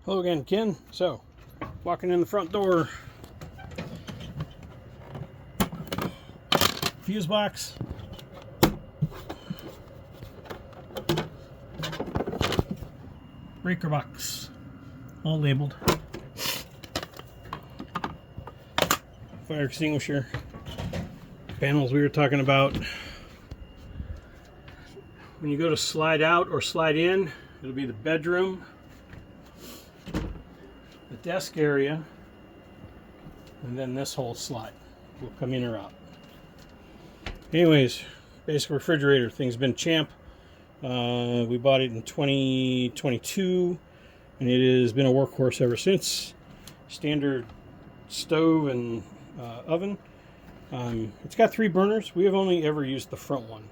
Hello again, Ken. So, walking in the front door, fuse box, breaker box, all labeled, fire extinguisher, panels we were talking about. When you go to slide out or slide in, it'll be the bedroom, the desk area, and then this whole slide will come in or out. Anyways, basic refrigerator. Thing's been champ. We bought it in 2022, and it has been a workhorse ever since. Standard stove and oven. It's got 3 burners. We have only ever used the front one.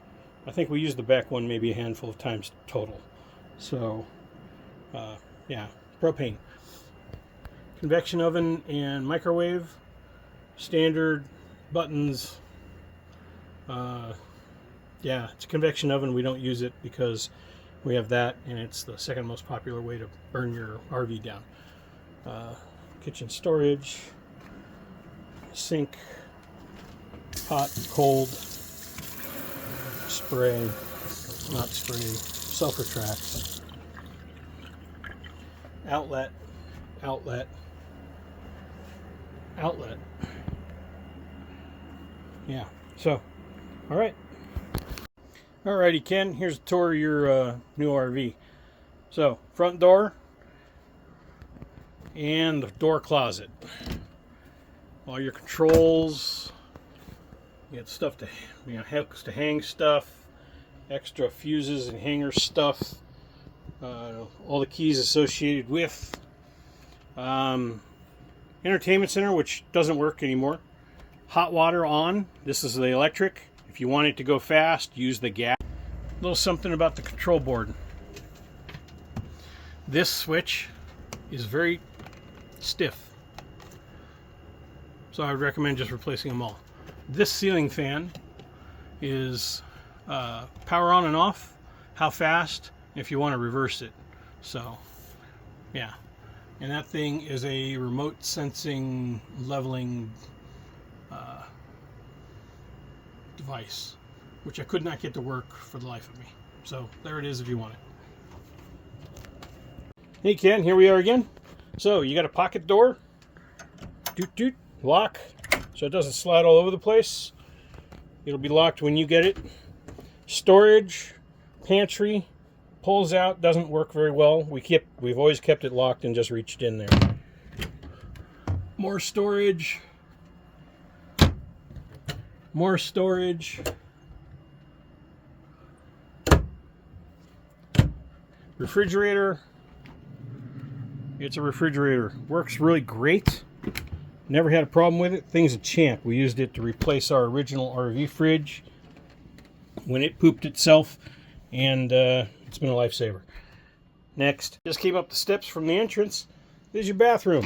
I think we used the back one maybe a handful of times total. So, yeah, propane. Convection oven and microwave. Standard buttons. Yeah, it's a convection oven. We don't use it because we have that, and it's the second most popular way to burn your RV down. Kitchen storage. Sink. Hot, cold. Spray, not spray, self-retracts, outlet, outlet, outlet. Yeah, so, alrighty, Ken, here's a tour of your new RV. So, front door and the door closet. All your controls. You got stuff to, hooks to hang stuff, extra fuses and hanger stuff, all the keys associated with. Entertainment center, which doesn't work anymore. Hot water on. This is the electric. If you want it to go fast, use the gas. A little something about the control board. This switch is very stiff, so I would recommend just replacing them all. This ceiling fan is power on and off, how fast, if you want to reverse it. So, yeah. And that thing is a remote sensing leveling device, which I could not get to work for the life of me. So, there it is if you want it. Hey Ken, here we are again. So, you got a pocket door, doot doot, lock, so it doesn't slide all over the place. It'll be locked when you get it. Storage, pantry, pulls out, doesn't work very well. We've always kept it locked and just reached in there. More storage. More storage. Refrigerator. It's a refrigerator. Works really great. Never had a problem with it. Thing's a champ. We used it to replace our original RV fridge when it pooped itself, and it's been a lifesaver. Next, just came up the steps from the entrance. There's your bathroom.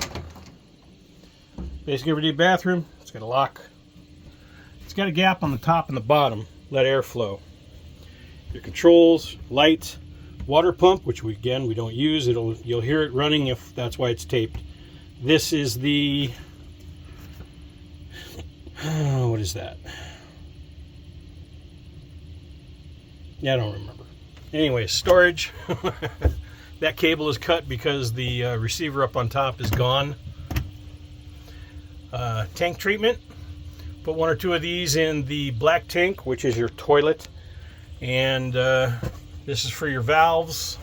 Basic everyday bathroom. It's got a lock. It's got a gap on the top and the bottom. Let air flow. Your controls, light, water pump, which we don't use. You'll hear it running if that's why it's taped. This is the what is that? Yeah, I don't remember. Anyway, storage. That cable is cut because the receiver up on top is gone. Tank treatment. Put 1 or 2 of these in the black tank, which is your toilet. And this is for your valves.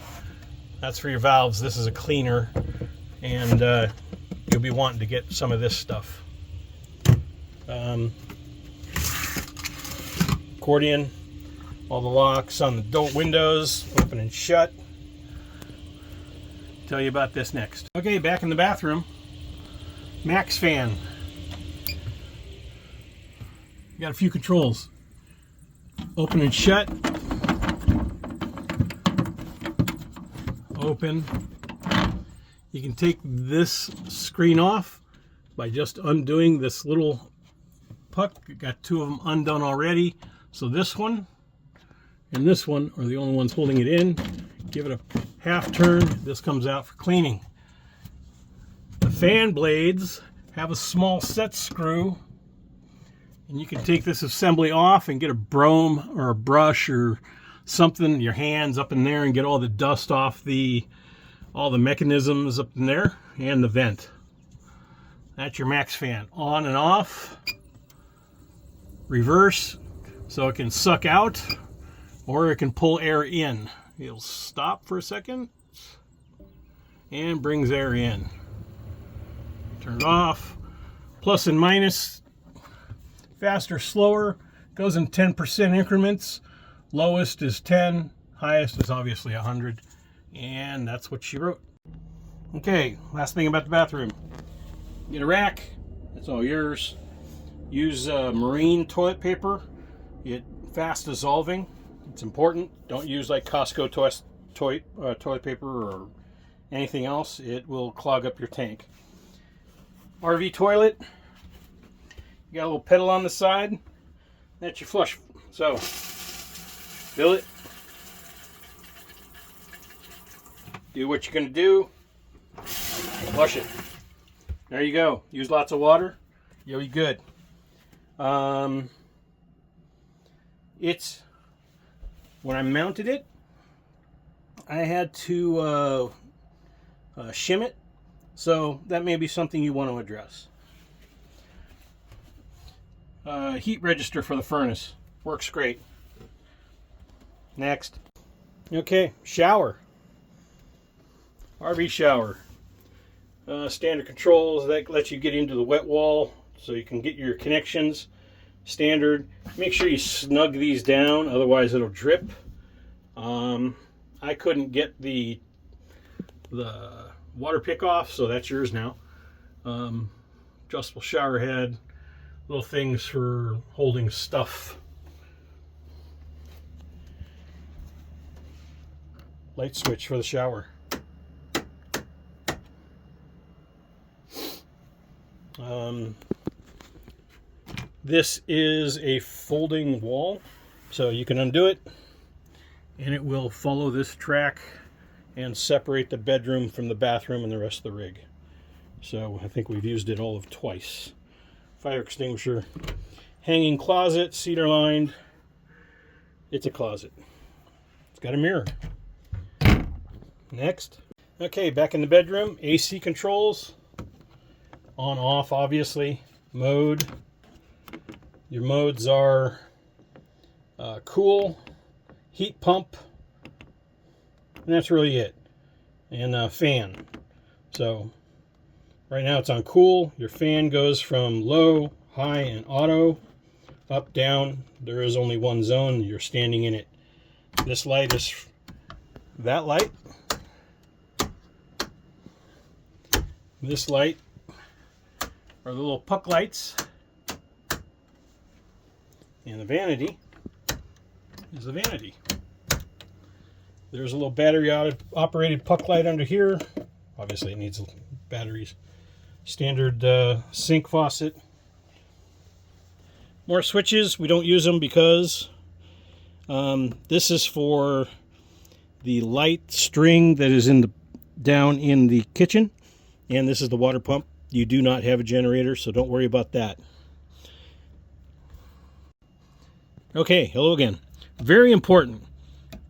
That's for your valves. This is a cleaner. And you'll be wanting to get some of this stuff. Accordion, all the locks on the windows, open and shut. Tell you about this next. Okay, back in the bathroom. Max fan. You got a few controls. Open and shut. Open. You can take this screen off by just undoing this little puck. Got 2 of them undone already. So this one and this one are the only ones holding it in. Give it a half turn. This comes out for cleaning. fan blades have a small set screw, and you can take this assembly off and get a broom or a brush or something, your hands up in there, and get all the dust off all the mechanisms up in there and the vent. That's your Max fan. On and off. Reverse, so it can suck out or it can pull air in. It'll stop for a second and brings air in. Turn it off. Plus and minus, faster, slower, goes in 10% increments. Lowest is 10, highest is obviously 100, and that's what she wrote. Okay, last thing about the bathroom. Get a rack, it's all yours. Use marine toilet paper. It's fast dissolving. It's important. Don't use like Costco toilet paper or anything else. It will clog up your tank. RV toilet. You got a little pedal on the side. That's your flush. So, fill it. Do what you're going to do. Flush it. There you go. Use lots of water. You'll be good. It's, when I mounted it, I had to shim it, so that may be something you want to address. Heat register for the furnace works great. Next. Okay, shower. RV shower. Standard controls that lets you get into the wet wall so you can get your connections. Standard. Make sure you snug these down, otherwise it'll drip. I couldn't get the water pick off, so that's yours now. Adjustable shower head, little things for holding stuff. Light switch for the shower. This is a folding wall, so you can undo it and it will follow this track and separate the bedroom from the bathroom and the rest of the rig. So I think we've used it all of twice. Fire extinguisher, hanging closet, cedar lined. It's a closet. It's got a mirror. Next. Okay, back in the bedroom, AC controls. On, off, obviously. Mode. Your modes are cool, heat pump, and that's really it. And fan. So right now it's on cool. Your fan goes from low, high, and auto, up, down. There is only one zone. You're standing in it. This light is that light. This light are the little puck lights. And the vanity is the vanity. There's a little battery operated puck light under here. Obviously it needs batteries. Standard sink faucet. More switches. We don't use them because this is for the light string that is down in the kitchen. And this is the water pump. You do not have a generator, so don't worry about that. Okay, hello again. Very important.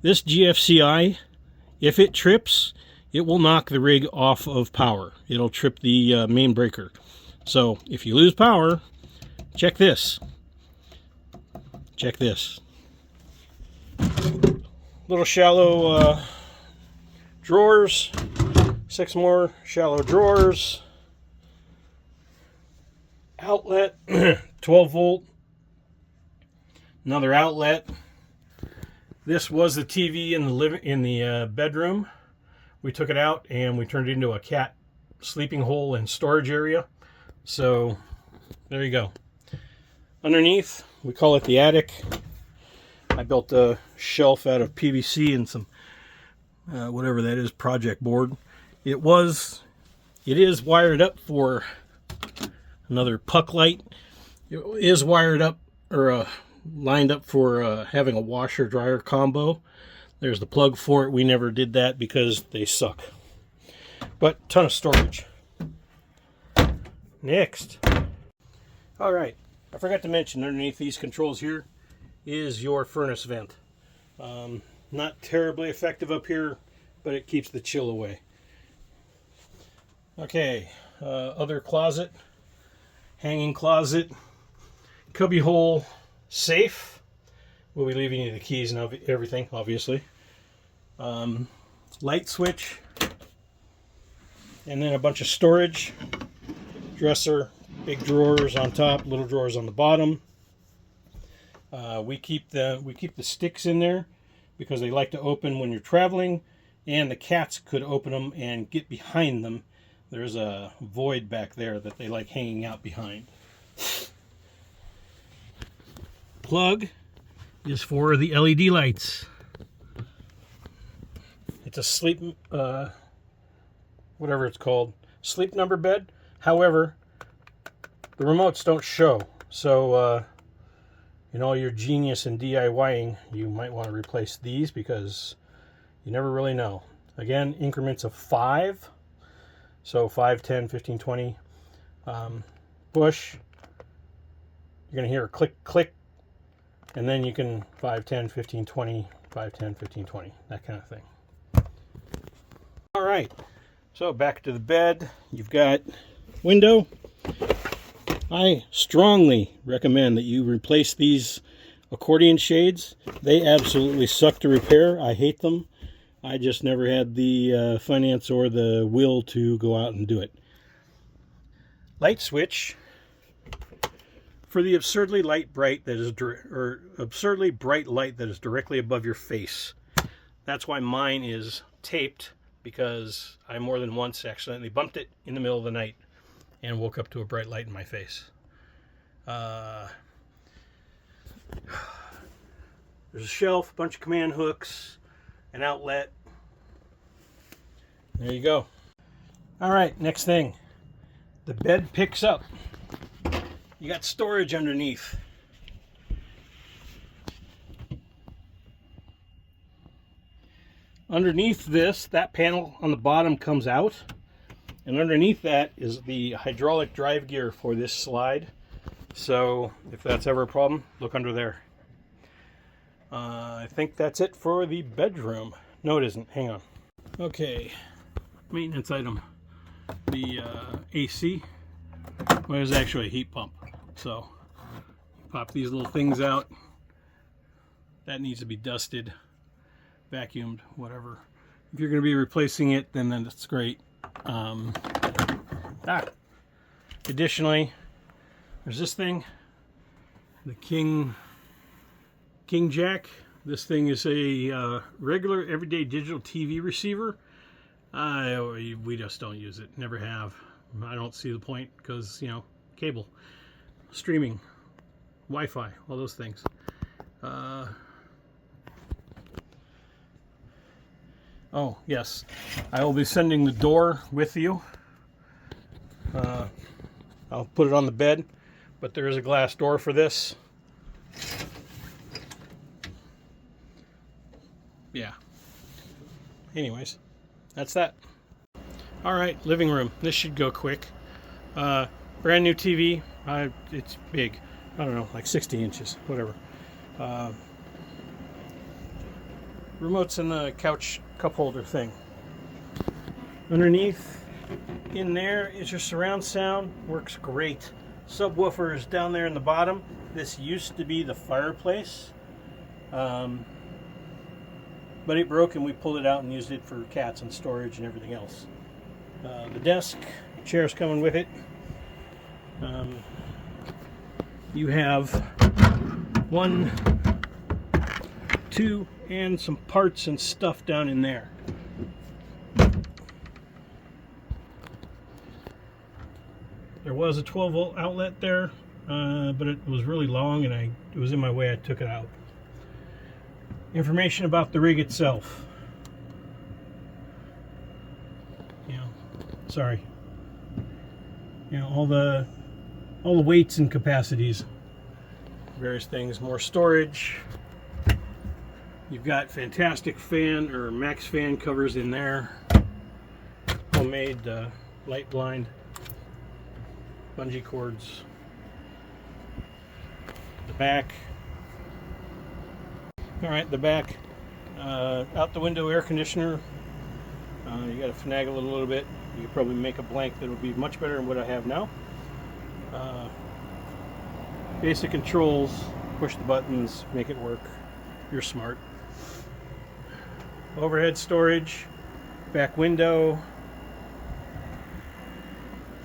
This GFCI, if it trips, it will knock the rig off of power. It'll trip the main breaker. So if you lose power, check this. Check this. Little shallow drawers. 6 more shallow drawers. Outlet, 12 volt. Another outlet. This was the TV in the bedroom. We took it out and we turned it into a cat sleeping hole and storage area. So there you go. Underneath, we call it the attic. I built a shelf out of PVC and some whatever that is, project board. It is wired up for another puck light. It is wired up or lined up for having a washer dryer combo. There's the plug for it. We never did that because they suck. But ton of storage. Next. All right, I forgot to mention underneath these controls here is your furnace vent. Not terribly effective up here, but it keeps the chill away. Okay, other closet, hanging closet, cubby hole, safe. We'll be leaving you the keys and everything, obviously. Light switch, and then a bunch of storage, dresser, big drawers on top, little drawers on the bottom. We keep the sticks in there because they like to open when you're traveling, and the cats could open them and get behind them. There's a void back there that they like hanging out behind. Plug is for the LED lights. It's a sleep, whatever it's called, sleep number bed. However, the remotes don't show, so in all your genius and DIYing, you might want to replace these because you never really know. Again, increments of 5. So 5, 10, 15, 20. Push. You're going to hear a click, click. And then you can 5, 10, 15, 20, 5, 10, 15, 20. That kind of thing. All right. So back to the bed. You've got window. I strongly recommend that you replace these accordion shades. They absolutely suck to repair. I hate them. I just never had the finance or the will to go out and do it. Light switch for the absurdly bright light that is directly above your face. That's why mine is taped, because I more than once accidentally bumped it in the middle of the night and woke up to a bright light in my face. There's a shelf, a bunch of command hooks, an outlet. There you go. All right, next thing. The bed picks up. You got storage underneath. Underneath this, that panel on the bottom comes out. And underneath that is the hydraulic drive gear for this slide. So if that's ever a problem, look under there. I think that's it for the bedroom. No, it isn't. Hang on. Okay, maintenance item. The AC. Well, it's actually a heat pump. So pop these little things out. That needs to be dusted, vacuumed, whatever. If you're going to be replacing it, then that's great. Additionally, there's this thing, the King Jack. This thing is a regular everyday digital TV receiver. We just don't use it, never have. I don't see the point because, you know, cable, streaming, Wi-Fi, all those things. Oh, yes, I will be sending the door with you. I'll put it on the bed, but there is a glass door for this. Yeah. Anyways, that's that. All right, living room. This should go quick. Brand new TV. It's big. I don't know, like 60 inches, whatever. Remote's in the couch cup holder thing. Underneath, in there, is your surround sound. Works great. Subwoofer is down there in the bottom. This used to be the fireplace, but it broke and we pulled it out and used it for cats and storage and everything else. The desk, chair's coming with it. You have 1, 2, and some parts and stuff down in there. There was a 12-volt outlet there, but it was really long and it was in my way. I took it out. Information about the rig itself. Sorry. All the weights and capacities, various things, more storage. You've got fantastic fan or max fan covers in there. Homemade light blind. bungee cords. The back. All right, the back. Out the window air conditioner. You got to finagle it a little bit. You could probably make a blank that would be much better than what I have now. Basic controls. Push the buttons, make it work. You're smart. Overhead storage. Back window.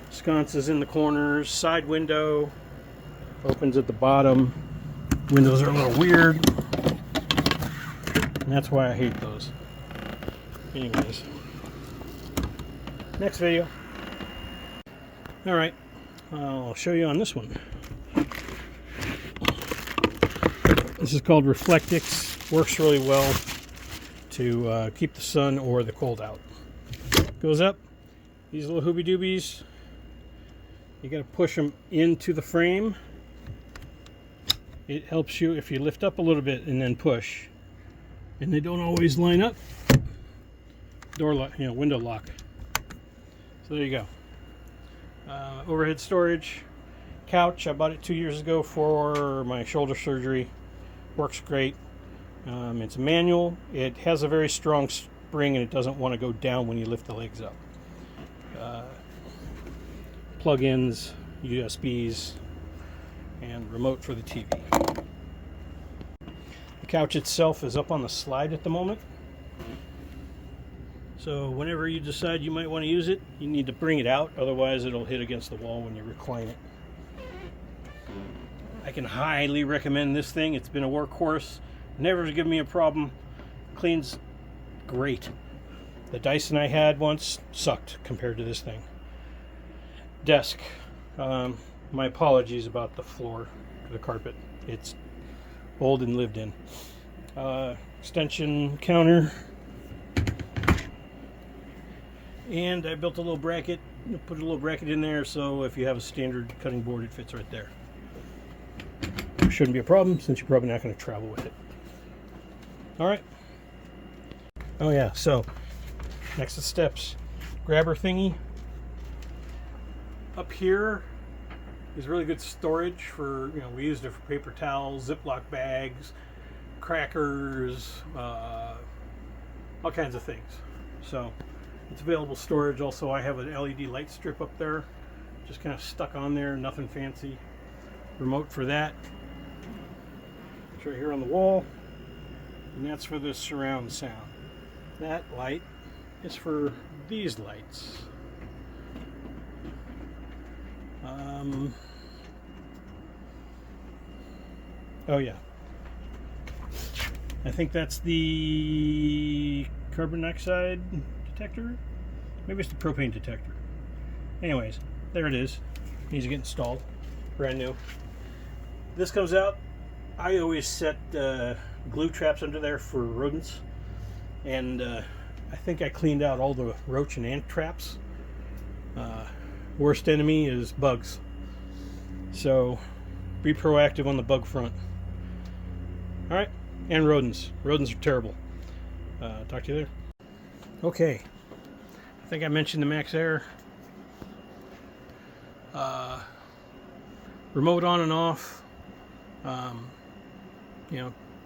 Sconces in the corners. Side window. Opens at the bottom. Windows are a little weird. And that's why I hate those. Anyways. Next video. Alright. I'll show you on this one. This is called Reflectix. Works really well to keep the sun or the cold out. Goes up. These little hoobie doobies. You got to push them into the frame. It helps you if you lift up a little bit and then push. And they don't always line up. Door lock, window lock. So there you go. Overhead storage. Couch. I bought it 2 years ago for my shoulder surgery. Works great. It's manual. It has a very strong spring and it doesn't want to go down when you lift the legs up. Plug-ins, USBs, and remote for the TV. The couch itself is up on the slide at the moment. So whenever you decide you might want to use it, you need to bring it out, otherwise it'll hit against the wall when you recline it. I can highly recommend this thing. It's been a workhorse. Never given me a problem. Cleans great. The Dyson I had once sucked compared to this thing. Desk. My apologies about the floor, the carpet. It's old and lived in. Extension counter. And I built a little bracket. Put a little bracket in there so if you have a standard cutting board, it fits right there. Shouldn't be a problem since you're probably not going to travel with it. Alright. Oh yeah, so next to steps. Grabber thingy. Up here is really good storage for, we used it for paper towels, Ziploc bags, crackers, all kinds of things. So it's available storage. Also, I have an LED light strip up there, just kind of stuck on there, nothing fancy. Remote for that. It's right here on the wall, and that's for the surround sound. That light is for these lights. Oh yeah, I think that's the carbon dioxide detector. Maybe it's the propane detector. Anyways, there it is. Needs to get installed. Brand new. This comes out. I always set glue traps under there for rodents, and I think I cleaned out all the roach and ant traps. Worst enemy is bugs, so be proactive on the bug front. Alright, and rodents. Rodents are terrible. Talk to you later. Okay, I think I mentioned the MaxxAir. Remote on and off.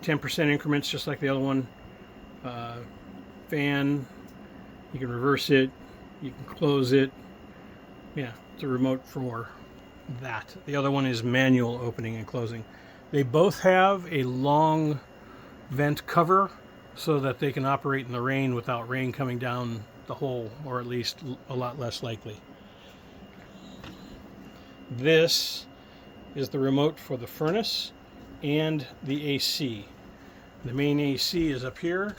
10% increments just like the other one. Fan, you can reverse it, you can close it. Yeah, it's a remote for that. The other one is manual opening and closing. They both have a long vent cover so that they can operate in the rain without rain coming down the hole, or at least a lot less likely. This is the remote for the furnace and the AC. The main AC is up here.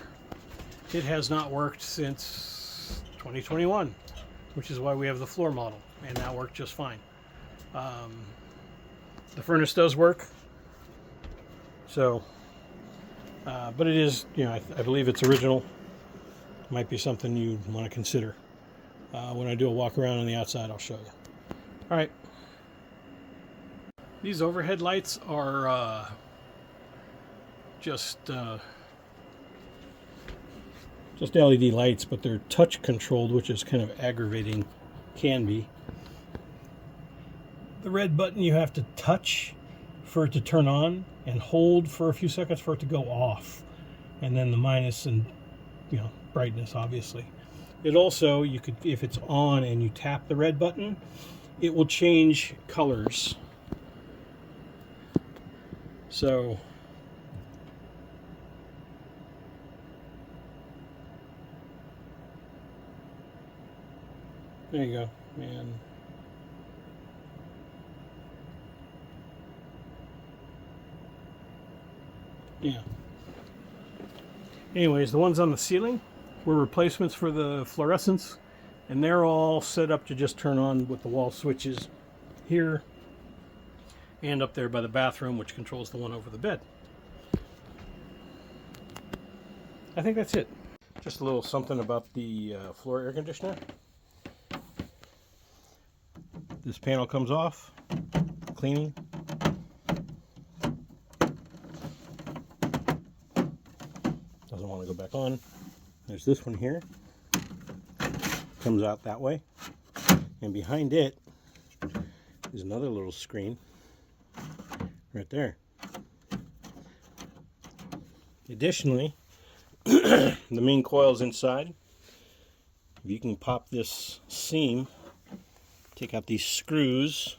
It has not worked since 2021, which is why we have the floor model, and that worked just fine. The furnace does work, so but it is, I believe it's original. Might be something you want to consider. When I do a walk around on the outside, I'll show you. All right. These overhead lights are just LED lights, but they're touch controlled, which is kind of aggravating, can be. The red button you have to touch for it to turn on, and hold for a few seconds for it to go off. And then the minus and, you know, brightness, obviously. It also, you could, if it's on and you tap the red button, it will change colors. So there you go, man. Yeah. Anyways, the ones on the ceiling were replacements for the fluorescents, and they're all set up to just turn on with the wall switches here and up there by the bathroom, which controls the one over the bed. I think that's it. Just a little something about the floor air conditioner. This panel comes off, cleaning. Doesn't want to go back on. There's this one here. Comes out that way. And behind it is another little screen right there. Additionally, the main coil's inside. You can pop this seam, take out these screws,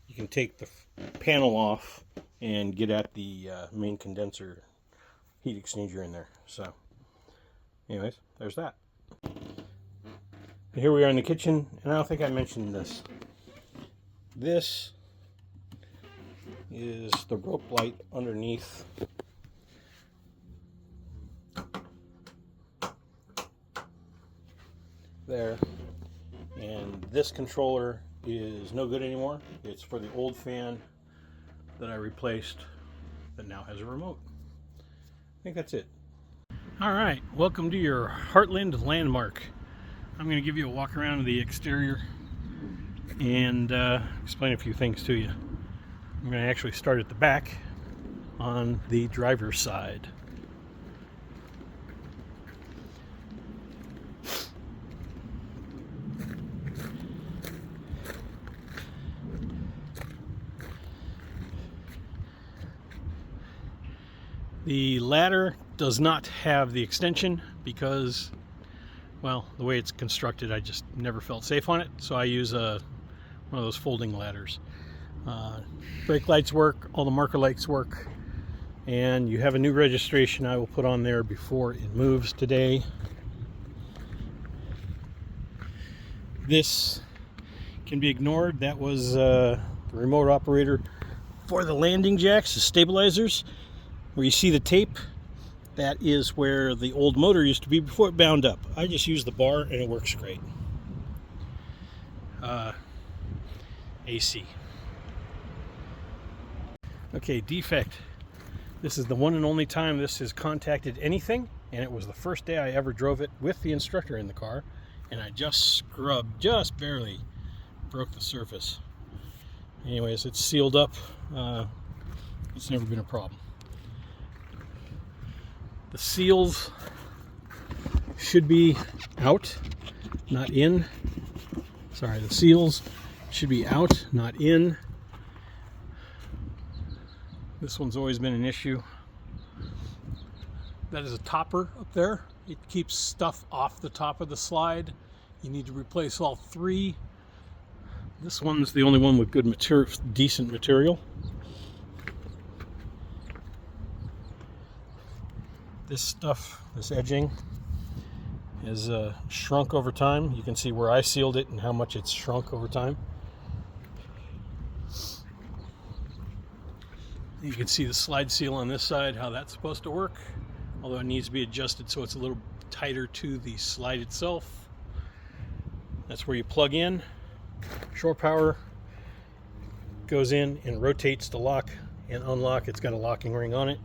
you can take the panel off and get at the main condenser heat exchanger in there. So anyways, there's that. And here we are in the kitchen, and I don't think I mentioned this. This is the rope light underneath. There. And this controller is no good anymore. It's for the old fan that I replaced that now has a remote. I think that's it. All right, welcome to your Heartland landmark. I'm going to give you a walk around of the exterior and explain a few things to you. I'm going to actually start at the back on the driver's side. The ladder does not have the extension because, well, the way it's constructed, I just never felt safe on it. So I use one of those folding ladders. Brake lights work, all the marker lights work, and you have a new registration I will put on there before it moves today. This can be ignored. That was the remote operator for the landing jacks, the stabilizers. Where you see the tape, that is where the old motor used to be before it bound up. I just use the bar and it works great. AC. Okay, defect. This is the one and only time this has contacted anything, and it was the first day I ever drove it with the instructor in the car, and I just scrubbed, just barely broke the surface. Anyways, it's sealed up. It's never been a problem. The seals should be out, not in. Sorry, the seals should be out, not in. This one's always been an issue. That is a topper up there. It keeps stuff off the top of the slide. You need to replace all three. This one's the only one with good material, decent material. This stuff, this edging, has shrunk over time. You can see where I sealed it and how much it's shrunk over time. You can see the slide seal on this side, how that's supposed to work, although it needs to be adjusted so it's a little tighter to the slide itself. That's where you plug in. Shore power goes in and rotates to lock and unlock. It's got a locking ring on it.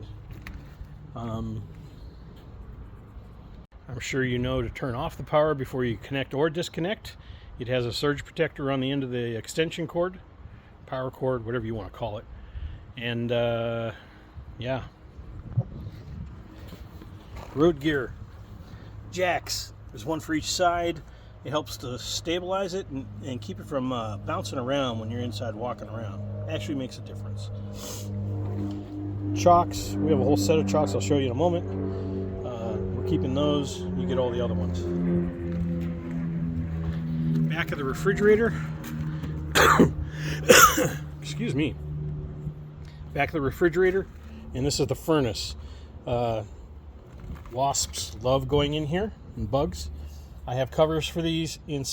I'm sure you know to turn off the power before you connect or disconnect. It has a surge protector on the end of the extension cord, power cord, whatever you want to call it. And yeah, road gear, jacks, There's one for each side. It helps to stabilize it and keep it from bouncing around when you're inside walking around. It actually makes a difference. Chocks, we have a whole set of chocks I'll show you in a moment. We're keeping those. You get all the other ones. Back of the refrigerator. Excuse me. Back of the refrigerator, and this is the furnace. Wasps love going in here, and bugs. I have covers for these in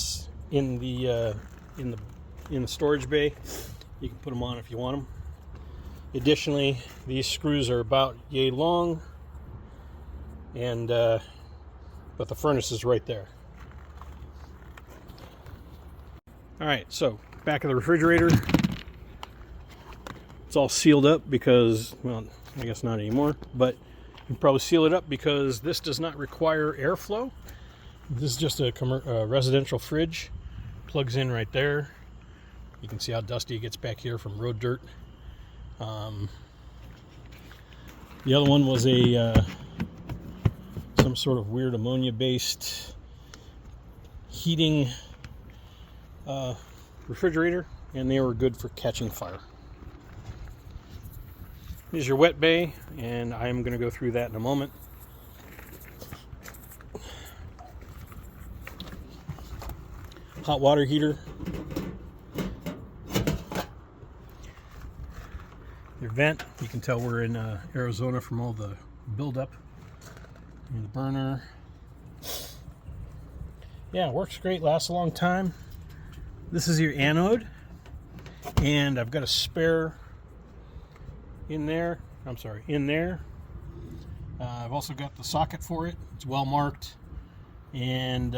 the storage bay. You can put them on if you want them. Additionally, these screws are about yay long, and but the furnace is right there. All right, so back of the refrigerator. It's all sealed up because, well, I guess not anymore, but you can probably seal it up because this does not require airflow. This is just a residential fridge. Plugs in right there. You can see how dusty it gets back here from road dirt. The other one was some sort of weird ammonia-based heating refrigerator, and they were good for catching fire. Here's your wet bay, and I'm going to go through that in a moment. Hot water heater. Your vent, you can tell we're in Arizona from all the buildup. And the burner. Yeah, it works great, lasts a long time. This is your anode, and I've got a spare in there. I've also got the socket for it. It's well marked, and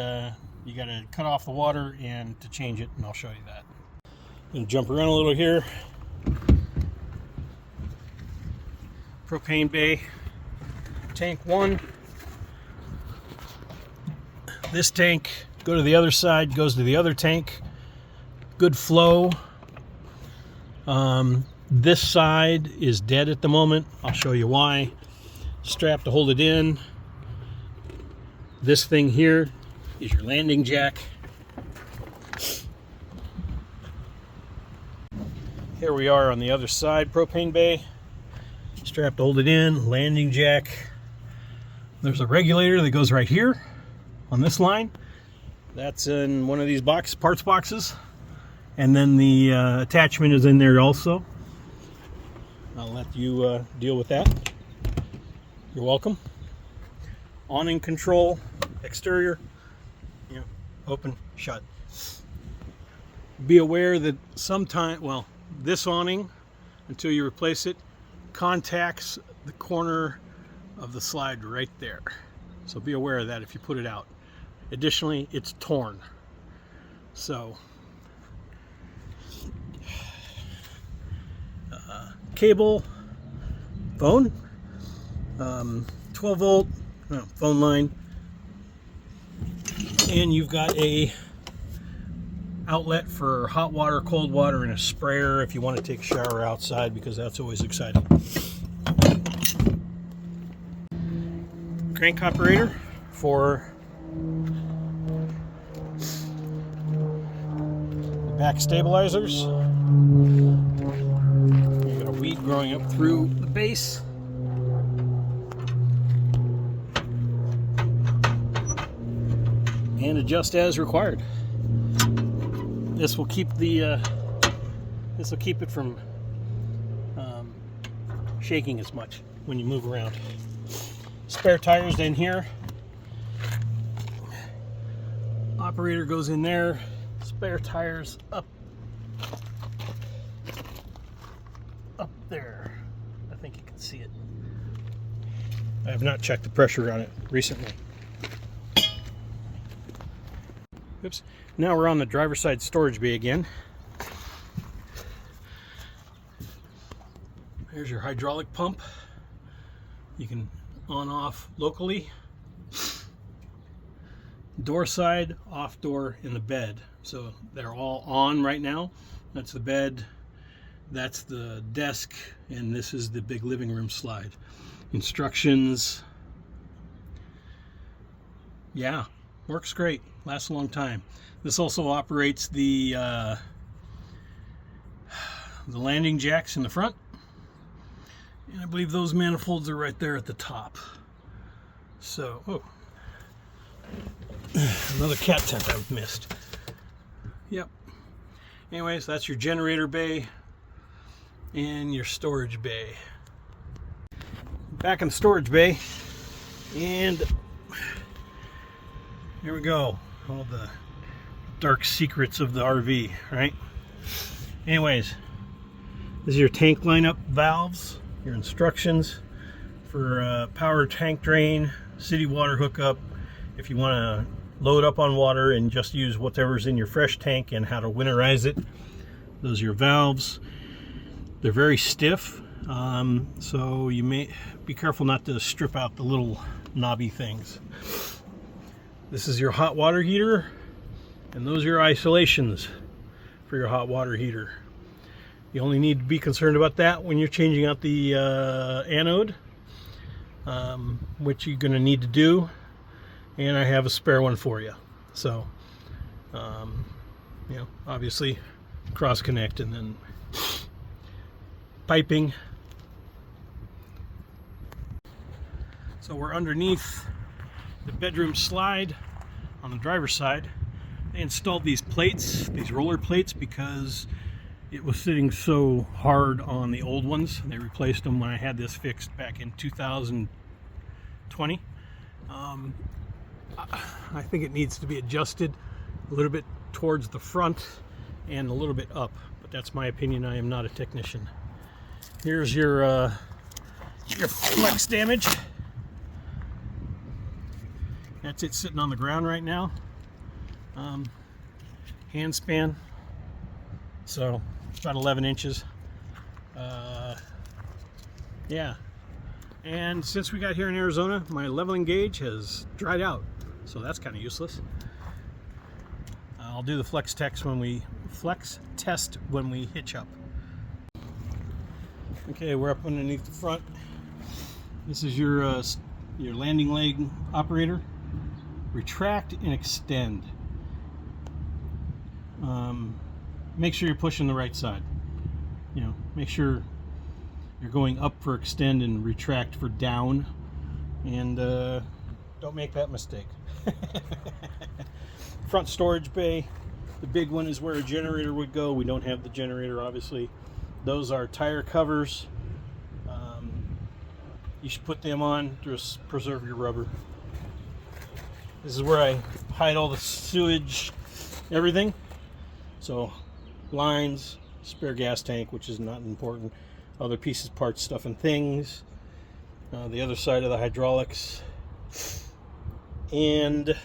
you got to cut off the water and to change it, and I'll show you that. I'm going to jump around a little here. Propane bay, tank 1. This tank, go to the other side, goes to the other tank. Good flow. This side is dead at the moment. I'll show you why. Strap to hold it in. This thing here is your landing jack. Here we are on the other side, propane bay. Strap to hold it in, landing jack. There's a regulator that goes right here on this line. That's in one of these parts boxes. And then the attachment is in there also. I'll let you deal with that. You're welcome. Awning control, exterior, open, shut. Be aware that this awning, until you replace it, contacts the corner of the slide right there. So be aware of that if you put it out. Additionally, it's torn. So, cable, phone, 12 volt phone line, and you've got a outlet for hot water, cold water, and a sprayer if you want to take a shower outside, because that's always exciting. Crank operator for the back stabilizers. You've got a weed growing up through the base. And adjust as required. This will keep it from shaking as much when you move around. Spare tires in here. Operator goes in there. Spare tires up there. I think you can see it. I have not checked the pressure on it recently. Oops. Now we're on the driver's side storage bay again. There's your hydraulic pump. You can on off locally. Door side, off door, in the bed. So they're all on right now. That's the bed, that's the desk, and this is the big living room slide. Instructions. Yeah, Works great, lasts a long time. This also operates the landing jacks in the front, and I believe those manifolds are right there at the top. So, oh, another cat tent I've missed. Yep. Anyways, that's your generator bay and your storage bay. Back in the storage bay, and here we go. All the dark secrets of the RV, right? Anyways, this is your tank lineup valves, your instructions for power tank drain, city water hookup, if you want to load up on water and just use whatever's in your fresh tank, and how to winterize it. Those are your valves. They're very stiff, so you may be careful not to strip out the little knobby things. This is your hot water heater, and those are your isolations for your hot water heater. You only need to be concerned about that when you're changing out the anode, which you're going to need to do, and I have a spare one for you. So, you know, obviously cross connect, and then piping. So we're underneath the bedroom slide on the driver's side. They installed these plates, these roller plates, because it was sitting so hard on the old ones. They replaced them when I had this fixed back in 2020. I think it needs to be adjusted a little bit towards the front and a little bit up, but that's my opinion. I am not a technician. Here's your flex damage. That's it sitting on the ground right now. Hand span, so it's about 11 inches. Yeah, and since we got here in Arizona, my leveling gauge has dried out, so that's kind of useless. I'll do the flex test when we hitch up. Okay, we're up underneath the front. This is your landing leg operator. Retract and extend. Make sure you're pushing the right side. You know, make sure you're going up for extend and retract for down, and don't make that mistake. Front storage bay. The big one is where a generator would go. We don't have the generator, obviously. Those are tire covers. You should put them on to preserve your rubber. This is where I hide all the sewage, everything. So, lines, spare gas tank, which is not important, other pieces, parts, stuff, and things. The other side of the hydraulics. And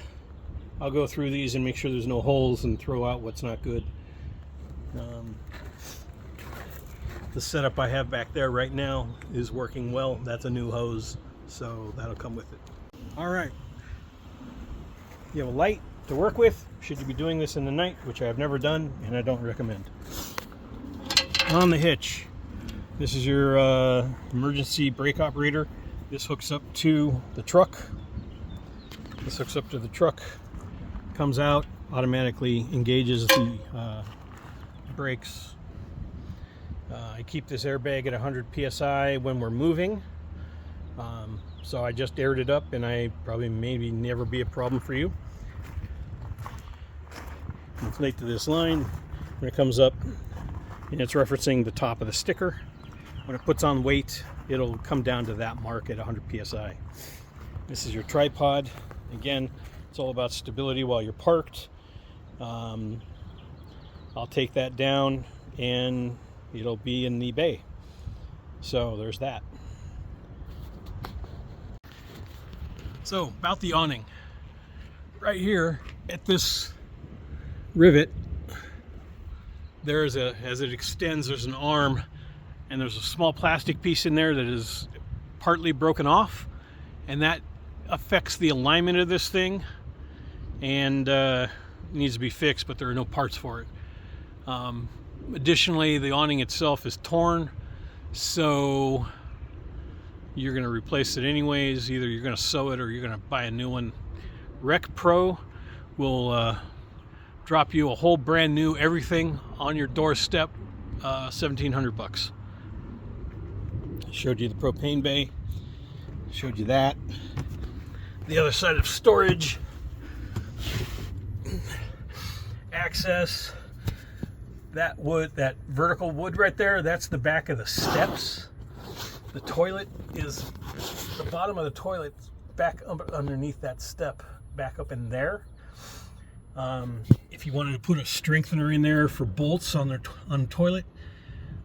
I'll go through these and make sure there's no holes and throw out what's not good. The setup I have back there right now is working well. That's a new hose, so that'll come with it. All right. You have a light to work with, should you be doing this in the night, which I have never done and I don't recommend. On the hitch, this is your emergency brake operator. This hooks up to the truck. Comes out, automatically engages the brakes. I keep this airbag at 100 psi when we're moving. So I just aired it up, and I probably maybe never be a problem for you. Inflate to this line when it comes up, and it's referencing the top of the sticker. When it puts on weight, it'll come down to that mark at 100 psi. This is your tripod. Again, it's all about stability while you're parked. I'll take that down and it'll be in the bay. So there's that. So about the awning. Right here at this rivet, as it extends, there's an arm, and there's a small plastic piece in there that is partly broken off, and that affects the alignment of this thing, and needs to be fixed, but there are no parts for it. Additionally, the awning itself is torn, so you're going to replace it anyways. Either you're going to sew it or you're going to buy a new one. Rec Pro will drop you a whole brand new everything on your doorstep, $1,700. Showed you the propane bay, showed you that. The other side of storage, access, that wood, that vertical wood right there, that's the back of the steps. The toilet is, the bottom of the toilet back up underneath that step, back up in there. If you wanted to put a strengthener in there for bolts on the toilet,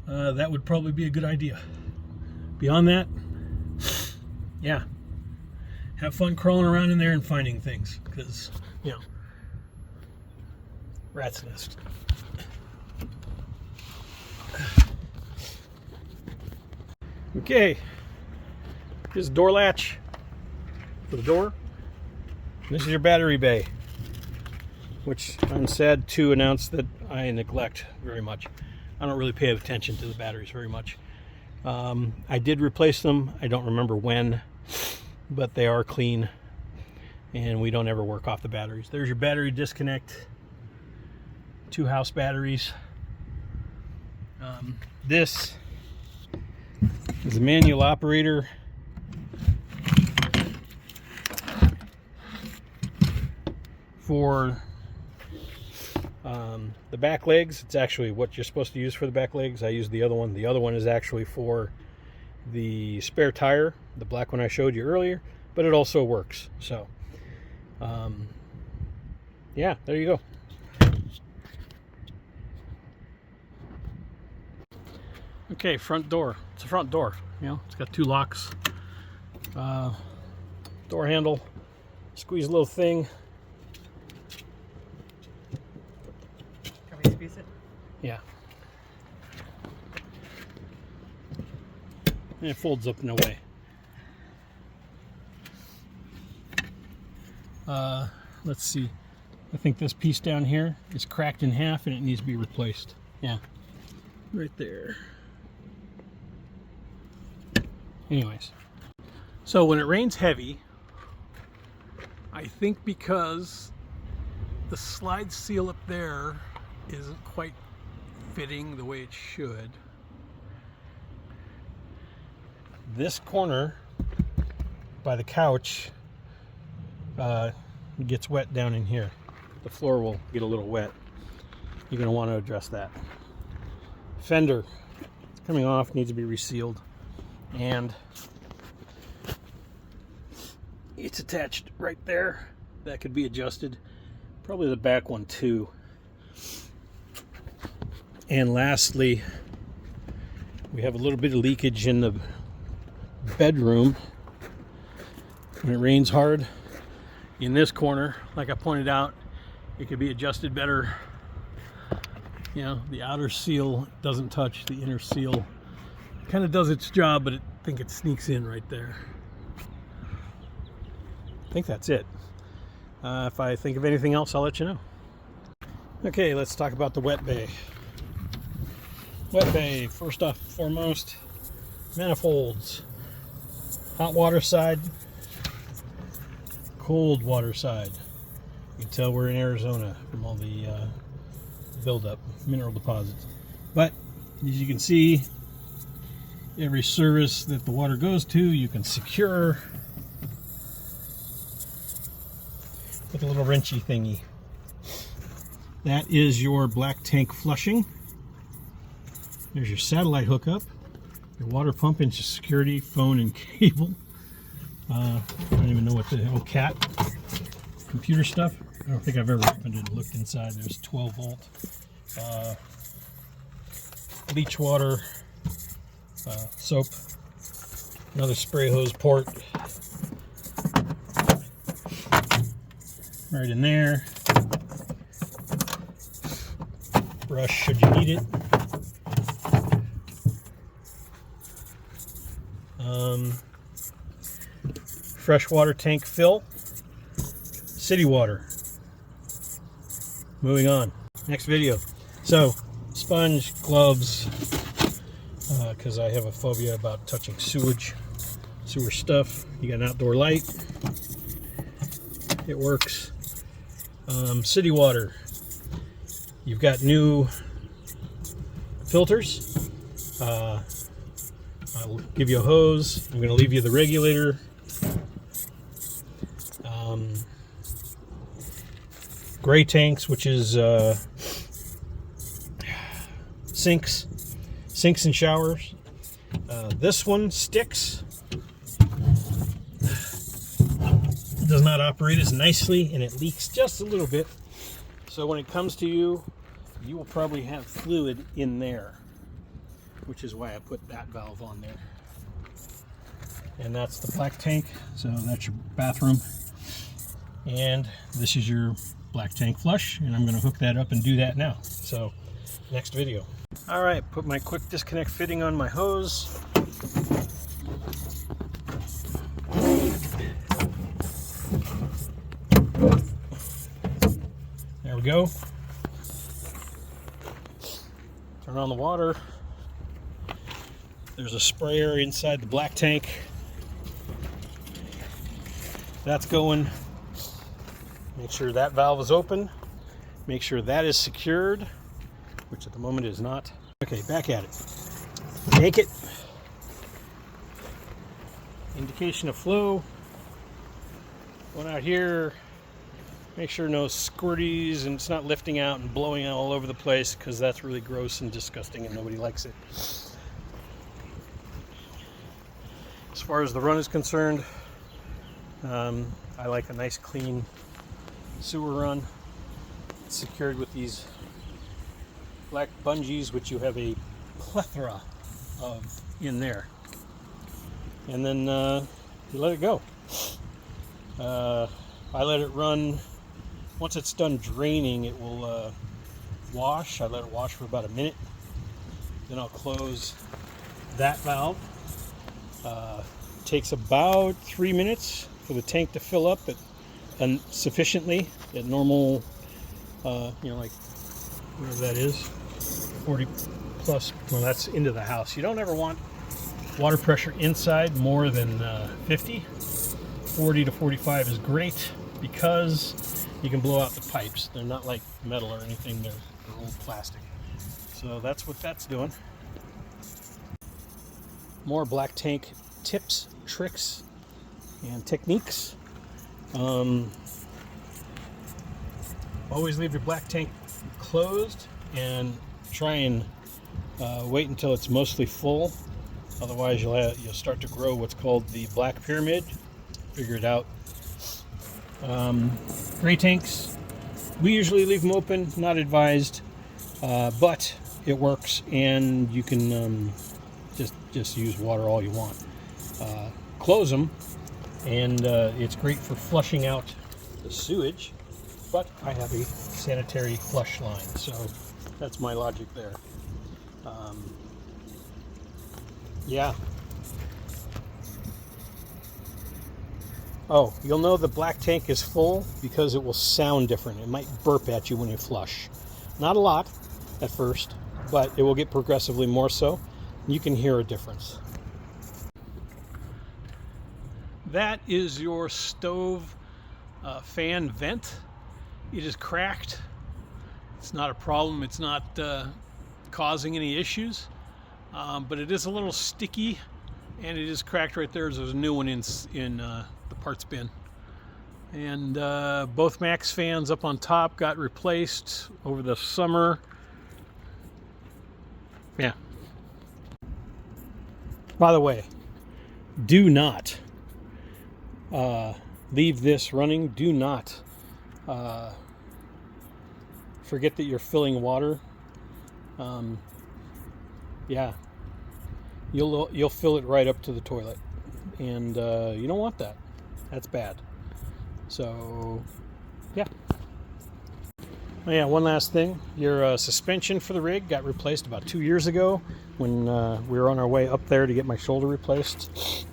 that would probably be a good idea. Beyond that, yeah, have fun crawling around in there and finding things, because, you know, rat's nest. Okay, here's the door latch for the door. This is your battery bay, which I'm sad to announce that I neglect very much. I don't really pay attention to the batteries very much. I did replace them. I don't remember when, but they are clean, and we don't ever work off the batteries. There's your battery disconnect. 2 house batteries. This is a manual operator. For the back legs, it's actually what you're supposed to use for the back legs. I use the other one. The other one is actually for the spare tire, the black one I showed you earlier, but it also works. So, yeah, there you go. Okay, front door. It's a front door. You know, it's got 2 locks. Door handle. Squeeze a little thing. Squeeze it? Yeah. And it folds up in a way. Let's see. I think this piece down here is cracked in half and it needs to be replaced. Yeah. Right there. Anyways. So when it rains heavy, I think because the slide seal up there isn't quite fitting the way it should, this corner by the couch gets wet down in here. The floor will get a little wet. You're going to want to address that. Fender, it's coming off, needs to be resealed, and it's attached right there. That could be adjusted. Probably the back one too. And lastly, we have a little bit of leakage in the bedroom when it rains hard. In this corner, like I pointed out, it could be adjusted better. You know, the outer seal doesn't touch the inner seal. Kind of does its job, but I think it sneaks in right there. I think that's it. If I think of anything else, I'll let you know. Okay, let's talk about the wet bay. Wet bay, first off, foremost, manifolds. Hot water side, cold water side. You can tell we're in Arizona from all the buildup, mineral deposits. But as you can see, every service that the water goes to, you can secure with a little wrenchy thingy. That is your black tank flushing. There's your satellite hookup, your water pump and security, phone and cable. I don't even know what the hell, cat computer stuff. I don't think I've ever opened it and looked inside. There's 12 volt. Bleach water, soap, another spray hose port. Right in there. Brush should you need it. Freshwater tank fill. City water. Moving on. Next video. So, sponge, gloves, because I have a phobia about touching sewer stuff. You got an outdoor light. It works. City water. You've got new filters. I'll give you a hose. I'm going to leave you the regulator. Gray tanks, which is sinks and showers. This one sticks. It does not operate as nicely, and it leaks just a little bit. So when it comes to you, you will probably have fluid in there, which is why I put that valve on there. And that's the black tank. So that's your bathroom. And this is your black tank flush, and I'm going to hook that up and do that now. So next video. All right, put my quick disconnect fitting on my hose. There we go. Turn on the water. There's a sprayer inside the black tank. That's going. Make sure that valve is open. Make sure that is secured, which at the moment is not. Okay, back at it. Take it. Indication of flow. Going out here. Make sure no squirties and it's not lifting out and blowing out all over the place, because that's really gross and disgusting and nobody likes it. As far as the run is concerned, I like a nice clean sewer run. It's secured with these black bungees, which you have a plethora of in there. And then you let it go. I let it run. Once it's done draining, it will wash. I let it wash for about a minute. Then I'll close that valve. Takes about 3 minutes for the tank to fill up sufficiently at normal, like whatever that is, 40 plus. Well, that's into the house. You don't ever want water pressure inside more than 50. 40 to 45 is great because you can blow out the pipes. They're not like metal or anything. They're old plastic. So that's what that's doing. More black tank tips, tricks, and techniques. Always leave your black tank closed and try and wait until it's mostly full. Otherwise you'll start to grow what's called the black pyramid. Figure it out. Gray tanks, we usually leave them open, not advised, but it works, and you can just use water all you want. Close them, and it's great for flushing out the sewage, but I have a sanitary flush line, so that's my logic there. Yeah. Oh, you'll know the black tank is full because it will sound different. It might burp at you when you flush. Not a lot at first, but it will get progressively more so. You can hear a difference. That is your stove fan vent. It is cracked. It's not a problem. It's not causing any issues, but it is a little sticky, and it is cracked right there. There's a new one in the parts bin. And both Max fans up on top got replaced over the summer. Yeah. By the way, do not leave this running. Do not forget that you're filling water. Yeah, you'll fill it right up to the toilet, and you don't want that. That's bad. So, yeah. Oh yeah, one last thing. Your suspension for the rig got replaced about 2 years ago when we were on our way up there to get my shoulder replaced.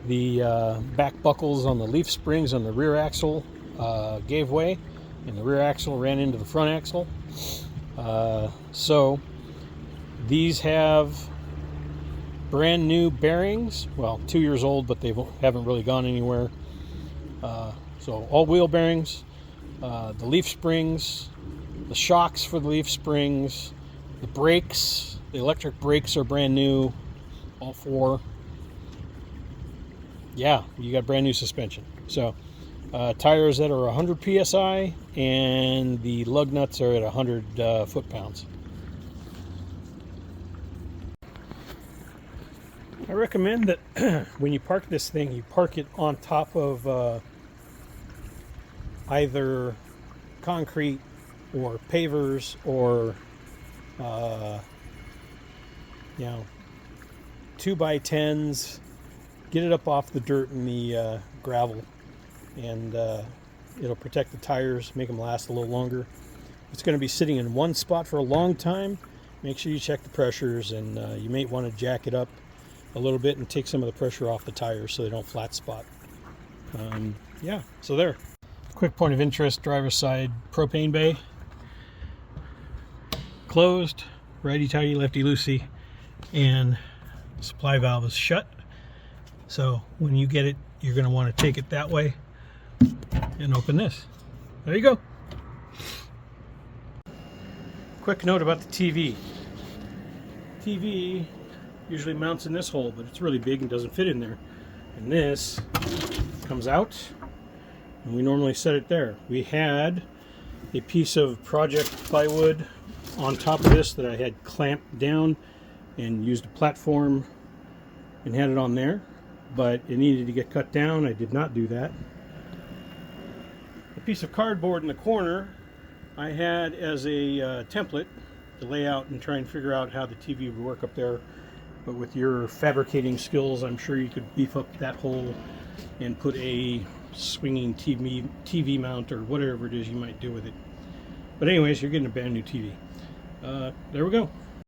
The back buckles on the leaf springs on the rear axle gave way, and the rear axle ran into the front axle. So these have brand new bearings. Well, 2 years old, but they haven't really gone anywhere. So all wheel bearings, the leaf springs, the shocks for the leaf springs, the brakes, the electric brakes are brand new, all four. Yeah, you got brand new suspension. So tires that are 100 psi, and the lug nuts are at 100 foot-pounds. I recommend that when you park this thing, you park it on top of either concrete or pavers or 2x10s. Get it up off the dirt and the gravel, and it'll protect the tires, make them last a little longer. If it's going to be sitting in one spot for a long time, make sure you check the pressures, and you may want to jack it up a little bit and take some of the pressure off the tires so they don't flat spot. Yeah, so there. Quick point of interest, driver's side propane bay. Closed, righty-tighty, lefty-loosey, and supply valve is shut. So when you get it, you're going to want to take it that way and open this. There you go. Quick note about the TV. TV usually mounts in this hole, but it's really big and doesn't fit in there. And this comes out, and we normally set it there. We had a piece of project plywood on top of this that I had clamped down and used a platform and had it on there, but it needed to get cut down. I did not do that. A piece of cardboard in the corner I had as a template to lay out and try and figure out how the TV would work up there. But with your fabricating skills, I'm sure you could beef up that hole and put a swinging TV mount or whatever it is you might do with it. But anyways, you're getting a brand new TV. There we go.